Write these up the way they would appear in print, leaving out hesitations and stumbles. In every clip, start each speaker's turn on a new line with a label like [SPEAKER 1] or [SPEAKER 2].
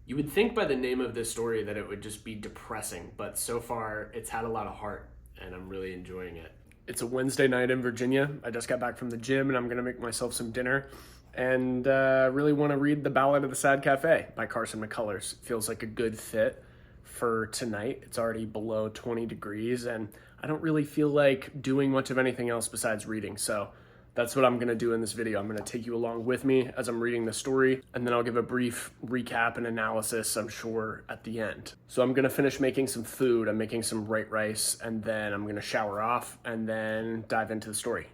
[SPEAKER 1] You would think by the name of this story that it would just be depressing, but so far it's had a lot of heart and I'm really enjoying it. It's a Wednesday night in Virginia. I just got back from the gym and I'm gonna make myself some dinner and really want to read The Ballad of the Sad Café by Carson McCullers. Feels like a good fit for tonight. It's already below 20 degrees and I don't really feel like doing much of anything else besides reading. So that's what I'm gonna do in this video. I'm gonna take you along with me as I'm reading the story, and then I'll give a brief recap and analysis, I'm sure, at the end. So I'm gonna finish making some food. I'm making some white rice, and then I'm gonna shower off, and then dive into the story.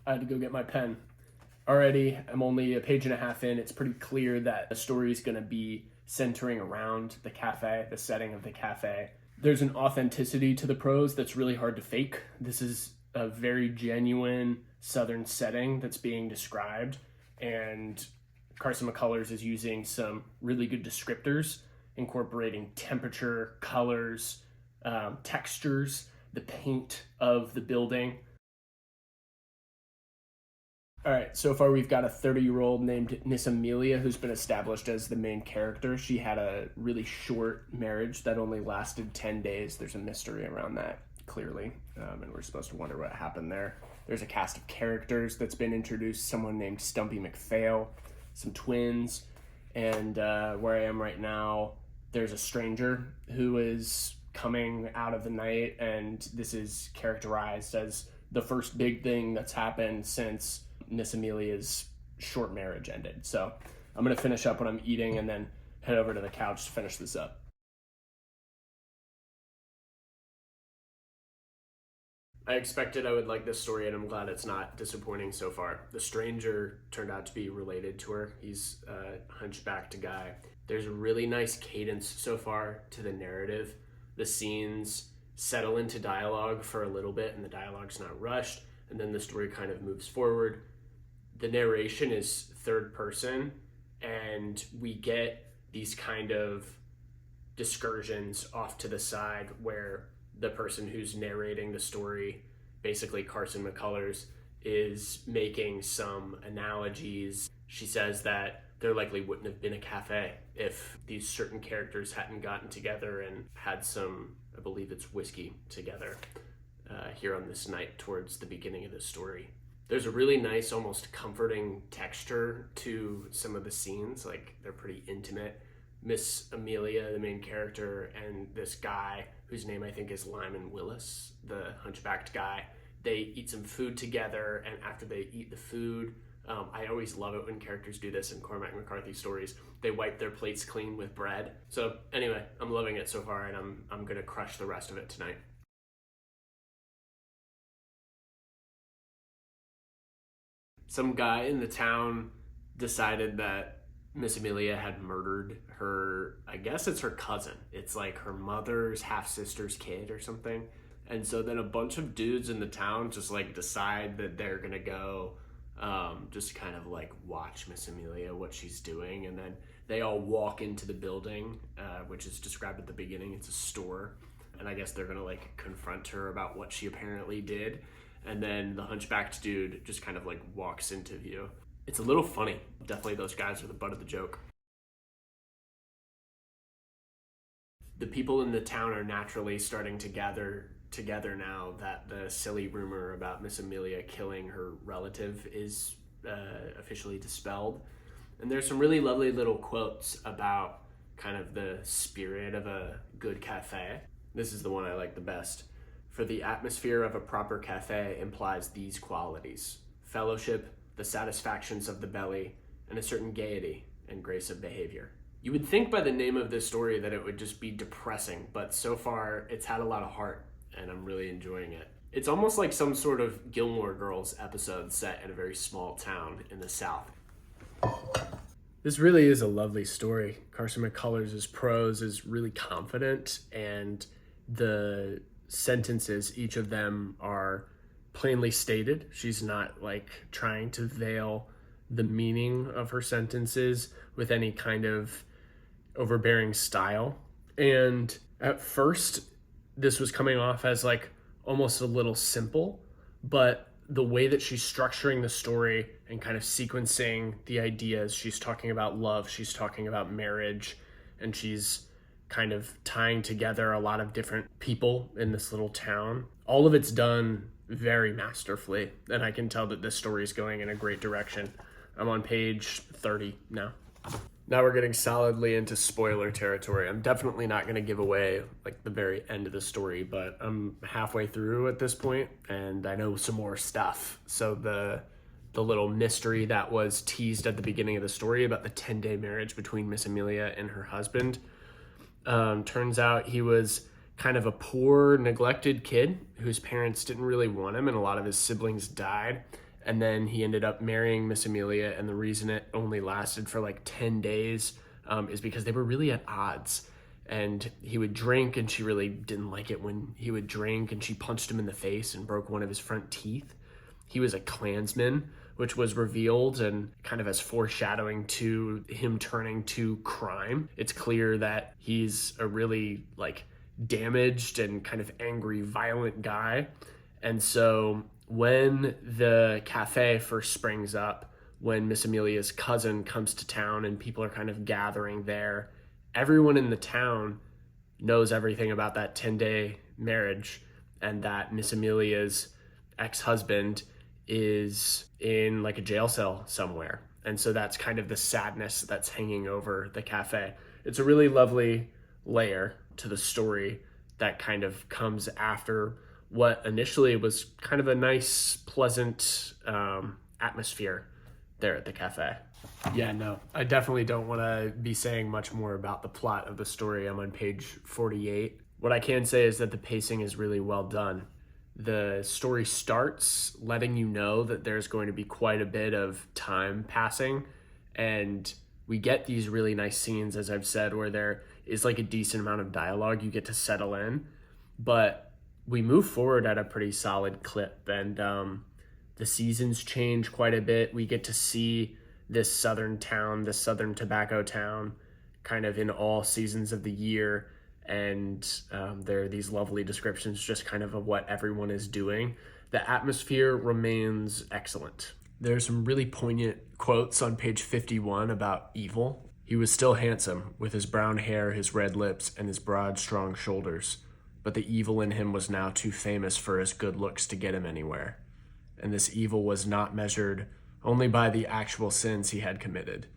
[SPEAKER 1] I had to go get my pen. Already, I'm only a page and a half in. It's pretty clear that the story is gonna be centering around the cafe, the setting of the cafe. There's an authenticity to the prose that's really hard to fake. This is a very genuine Southern setting that's being described, and Carson McCullers is using some really good descriptors, incorporating temperature, colors, textures, the paint of the building. All right, so far we've got a 30-year-old named Miss Amelia who's been established as the main character. She had a really short marriage that only lasted 10 days. There's a mystery around that, clearly, and we're supposed to wonder what happened there. There's a cast of characters that's been introduced, someone named Stumpy McPhail, some twins, and where I am right now, there's a stranger who is coming out of the night, and this is characterized as the first big thing that's happened since Miss Amelia's short marriage ended. So I'm gonna finish up what I'm eating and then head over to the couch to finish this up. I expected I would like this story and I'm glad it's not disappointing so far. The stranger turned out to be related to her. He's a hunchbacked guy. There's a really nice cadence so far to the narrative. The scenes settle into dialogue for a little bit and the dialogue's not rushed, and then the story kind of moves forward. The narration is third person, and we get these kind of discursions off to the side where the person who's narrating the story, basically Carson McCullers, is making some analogies. She says that there likely wouldn't have been a cafe if these certain characters hadn't gotten together and had some, I believe it's whiskey together here on this night towards the beginning of the story. There's a really nice, almost comforting texture to some of the scenes. Like, they're pretty intimate. Miss Amelia, the main character, and this guy, whose name I think is Lyman Willis, the hunchbacked guy, they eat some food together, and after they eat the food, I always love it when characters do this in Cormac McCarthy stories. They wipe their plates clean with bread. So anyway, I'm loving it so far, and I'm gonna crush the rest of it tonight. Some guy in the town decided that Miss Amelia had murdered her, I guess it's her cousin. It's like her mother's half-sister's kid or something. And so then a bunch of dudes in the town just like decide that they're gonna go just kind of like watch Miss Amelia, what she's doing. And then they all walk into the building, which is described at the beginning. It's a store. And I guess they're gonna like confront her about what she apparently did. And then the hunchbacked dude just kind of like walks into view. It's a little funny. Definitely those guys are the butt of the joke. The people in the town are naturally starting to gather together now that the silly rumor about Miss Amelia killing her relative is officially dispelled. And there's some really lovely little quotes about kind of the spirit of a good cafe. This is the one I like the best. For the atmosphere of a proper cafe implies these qualities: fellowship, the satisfactions of the belly, and a certain gaiety and grace of behavior. You would think by the name of this story that it would just be depressing, but so far it's had a lot of heart and I'm really enjoying it. It's almost like some sort of Gilmore Girls episode set in a very small town in the South. This really is a lovely story. Carson McCullers' prose is really confident, and the sentences, each of them are plainly stated. She's not like trying to veil the meaning of her sentences with any kind of overbearing style. And at first, this was coming off as like almost a little simple, but the way that she's structuring the story and kind of sequencing the ideas, she's talking about love, she's talking about marriage, and she's kind of tying together a lot of different people in this little town. All of it's done very masterfully, and I can tell that this story is going in a great direction. I'm on page 30 now. Now we're getting solidly into spoiler territory. I'm definitely not going to give away like the very end of the story, but I'm halfway through at this point and I know some more stuff. So the little mystery that was teased at the beginning of the story about the 10-day marriage between Miss Amelia and her husband, turns out he was kind of a poor, neglected kid whose parents didn't really want him, and a lot of his siblings died. And then he ended up marrying Miss Amelia, and the reason it only lasted for like 10 days is because they were really at odds. And he would drink, and she really didn't like it when he would drink, and she punched him in the face and broke one of his front teeth. He was a Klansman, which was revealed and kind of as foreshadowing to him turning to crime. It's clear that he's a really like damaged and kind of angry, violent guy. And so when the cafe first springs up, when Miss Amelia's cousin comes to town and people are kind of gathering there, everyone in the town knows everything about that 10-day marriage and that Miss Amelia's ex-husband is in like a jail cell somewhere. And so that's kind of the sadness that's hanging over the cafe. It's a really lovely layer to the story that kind of comes after what initially was kind of a nice, pleasant atmosphere there at the cafe. Yeah, no, I definitely don't want to be saying much more about the plot of the story. I'm on page 48. What I can say is that the pacing is really well done. The story starts letting you know that there's going to be quite a bit of time passing, and we get these really nice scenes, as I've said, where there is like a decent amount of dialogue you get to settle in, but we move forward at a pretty solid clip, and the seasons change quite a bit. We get to see this southern town, this southern tobacco town, kind of in all seasons of the year, and there are these lovely descriptions just kind of what everyone is doing. The atmosphere remains excellent. There's some really poignant quotes on page 51 about evil. He was still handsome, with his brown hair, his red lips, and his broad, strong shoulders. But the evil in him was now too famous for his good looks to get him anywhere. And this evil was not measured only by the actual sins he had committed.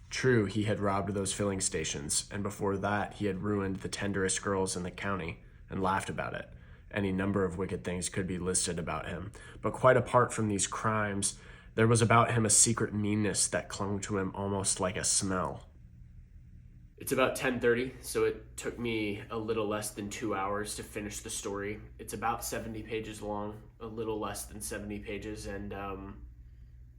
[SPEAKER 1] True, he had robbed those filling stations, and before that he had ruined the tenderest girls in the county and laughed about it. Any number of wicked things could be listed about him. But quite apart from these crimes, there was about him a secret meanness that clung to him almost like a smell. It's about 10:30, so it took me a little less than 2 hours to finish the story. It's about 70 pages long, a little less than 70 pages, and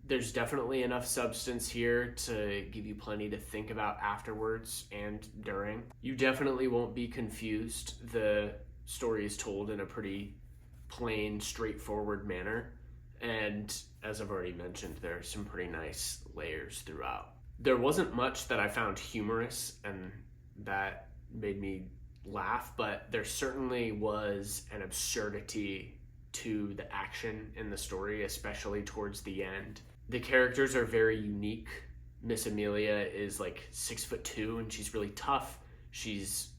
[SPEAKER 1] there's definitely enough substance here to give you plenty to think about afterwards and during. You definitely won't be confused. The story is told in a pretty plain, straightforward manner, and as I've already mentioned, there are some pretty nice layers throughout. There wasn't much that I found humorous and that made me laugh, but there certainly was an absurdity to the action in the story, especially towards the end. The characters are very unique. Miss Amelia is like 6'2" and she's really tough. She's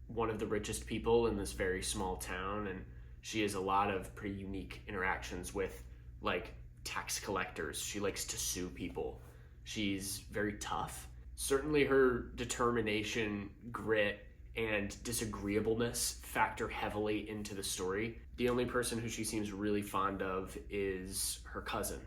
[SPEAKER 1] one of the richest people in this very small town, and she has a lot of pretty unique interactions with like tax collectors. She likes to sue people. She's very tough. Certainly her determination, grit, and disagreeableness factor heavily into the story. The only person who she seems really fond of is her cousin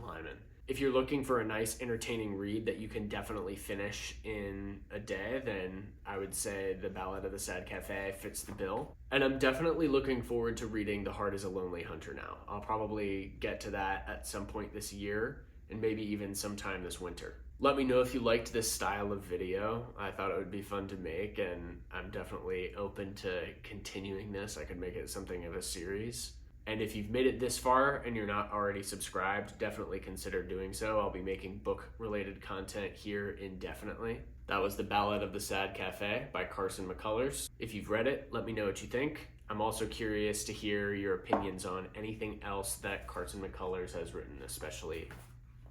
[SPEAKER 1] Lyman. If you're looking for a nice, entertaining read that you can definitely finish in a day, then I would say The Ballad of the Sad Café fits the bill. And I'm definitely looking forward to reading The Heart is a Lonely Hunter now. I'll probably get to that at some point this year, and maybe even sometime this winter. Let me know if you liked this style of video. I thought it would be fun to make, and I'm definitely open to continuing this. I could make it something of a series. And if you've made it this far and you're not already subscribed, definitely consider doing so. I'll be making book-related content here indefinitely. That was The Ballad of the Sad Café by Carson McCullers. If you've read it, let me know what you think. I'm also curious to hear your opinions on anything else that Carson McCullers has written, especially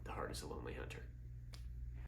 [SPEAKER 1] The Heart is a Lonely Hunter.